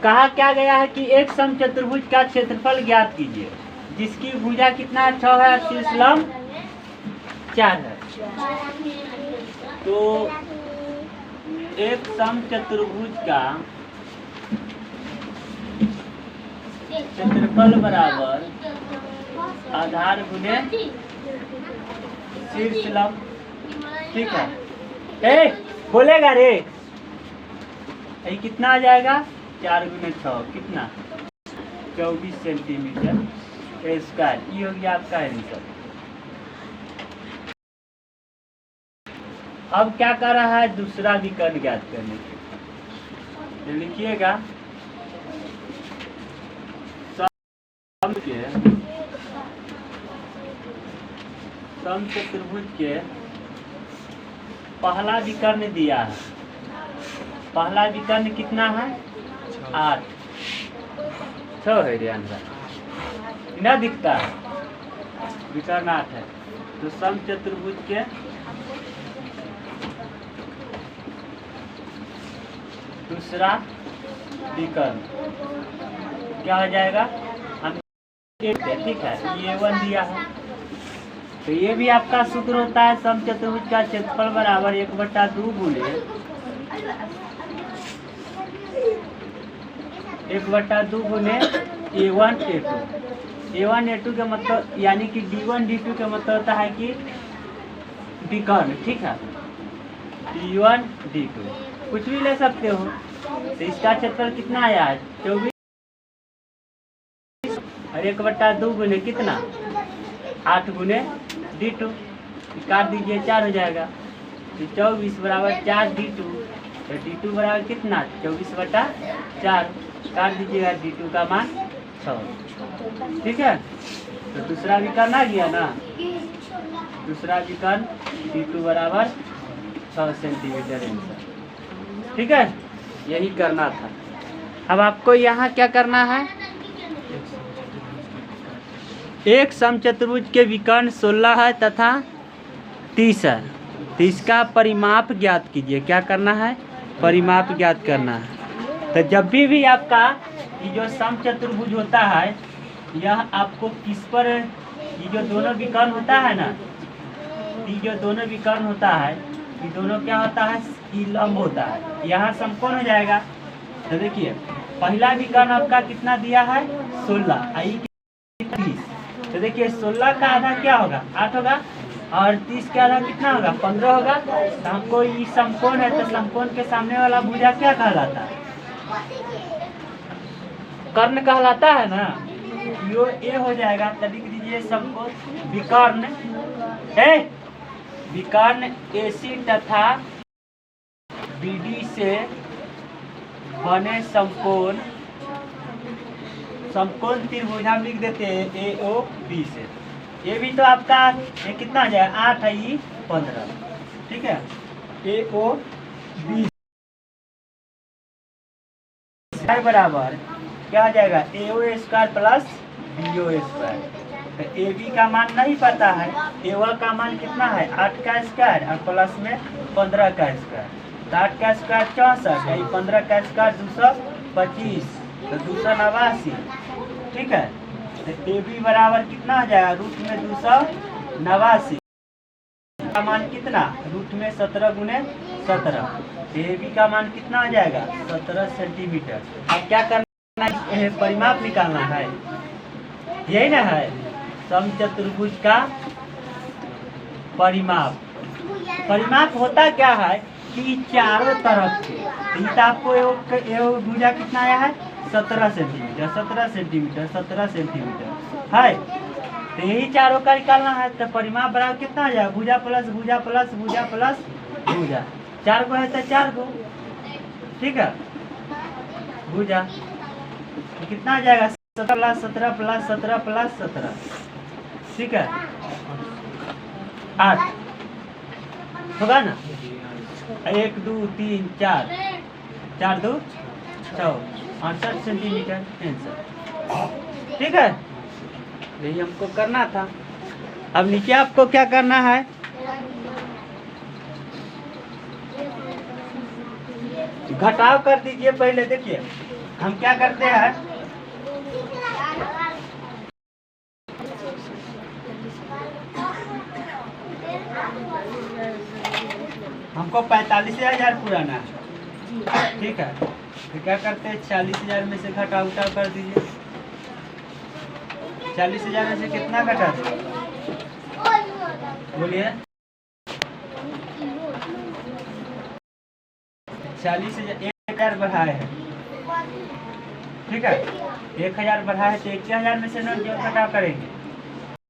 कहा क्या गया है कि एक समचतुर्भुज का क्षेत्रफल ज्ञात कीजिए जिसकी भुजा कितना 6 है, शीर्ष लंब 4 है। तो एक समचतुर्भुज का क्षेत्रफल बराबर आधार गुने शीर्ष लंब। ठीक है, ए बोलेगा रे, ये कितना आ जाएगा 4 गुने 6 कितना 24 सेंटीमीटर स्क्वायर। ये हो गया आपका आंसर। अब क्या कर रहा है, दूसरा विकर्ण ज्ञात करने के लिए लिखिएगा समचतुर्भुज के पहला विकर्ण दिया है। पहला विकर्ण कितना है 8, 6 है रे अंदर न दिखता है, विकर्ण 8 है। तो समचतुर्भुज के दूसरा विकर्ण क्या हो जाएगा, हम ठीक है ये 1 दिया है। तो ये भी आपका सूत्र होता है समचतुर्भुज का क्षेत्रफल बराबर 1/2 गुने 1/2 गुने A1 A2। A1 A2 का मतलब यानी कि D1 D2 का मतलब होता है कि विकर्ण। ठीक है, D1 D2 कुछ भी ले सकते हो। तो इसका क्षेत्रफल कितना आया है 24 और 1/2 गुने कितना 8 गुने D2 काट दीजिए 4 हो जाएगा। तो 24 बराबर 4 D2। तो D2 बराबर कितना 24/4 काट दीजिएगा, D2 का मान 6। ठीक है, तो दूसरा विकर्ण आ गया ना, दूसरा विकर्ण D2 बराबर 6 सेंटीमीटर आंसर। ठीक है, यही करना था। अब आपको यहाँ क्या करना है, एक समचतुर्भुज के विकर्ण 16 है तथा 30 है। तो इसका परिमाप ज्ञात कीजिए। क्या करना है, परिमाप ज्ञात करना है। तो जब भी आपका ये जो समचतुर्भुज होता है, यह आपको किस पर, ये जो दोनों विकर्ण होता है ना, ये जो दोनों विकर्ण होता है, ये दोनों क्या होता है, ई लंब होता है। यहाँ समकोण हो जाएगा। तो देखिए पहला विकर्ण आपका कितना दिया है 16, 30। तो देखिए 16 का आधा क्या होगा 8 होगा और 30 का आधा कितना होगा 15 होगा। तो हमको ये समकोण है, तो समकोण के सामने वाला भुजा क्या कहलाता है, कर्ण कहलाता है ना। यो ए हो जाएगा। तो लिख दीजिए समकोण विकर्ण है, विकर्ण AC तथा BD से बने समकोण, समकोण त्रिभुज हम लिख देते हैं AOB से। ये भी तो आपका ये कितना आ जाएगा 8 है, ये 15। ठीक है, AOB बराबर क्या आ जाएगा AO² प्लस BO²। तो AB का मान नहीं पता है, AO का मान कितना है 8 का स्क्वायर और प्लस में 15 का स्क्वायर। तो 8 का स्क्वायर 64, 15 का स्क्वायर 225, तो 289। ठीक है, तो AB बराबर कितना आ जाएगा रूट में 289 का मान कितना रूट में 17 गुने 17। AB का मान कितना आ जाएगा 17 सेंटीमीटर। अब क्या करना है, परिमाप निकालना है, यही ना है समचतुर्भुज का परिमाप। परिमाप होता क्या है कि चारों तरफ से आपको भुजा कितना आया है 17 सेंटीमीटर 17 सेंटीमीटर 17 सेंटीमीटर है। तो यही चारों का निकालना है। तो परिमाप बराबर कितना आ जाएगा भुजा प्लस भुजा प्लस भुजा प्लस भुजा, 4 को है तो 4 को। ठीक है, भुजा कितना आ जाएगा 17 17 प्लस 17 प्लस 17। ठीक है, 8 होगा ना, 1 2 3 4 4 2 6 68 सेंटीमीटर आंसर। ठीक है, यही हमको करना था। अब नीचे आपको क्या करना है, घटाव कर दीजिए पहले। देखिए हम क्या करते हैं, हमको 45,000 पुराना है, ठीक है। तो क्या करते हैं, 40,000 में से घटा उठा कर दीजिए। 40,000 में से कितना घटा दीजिए, बोलिए। 40,000 1,000 बढ़ाए है, ठीक है। 1,000 बढ़ाए है तो 1,000 में से न जो घटाव करेंगे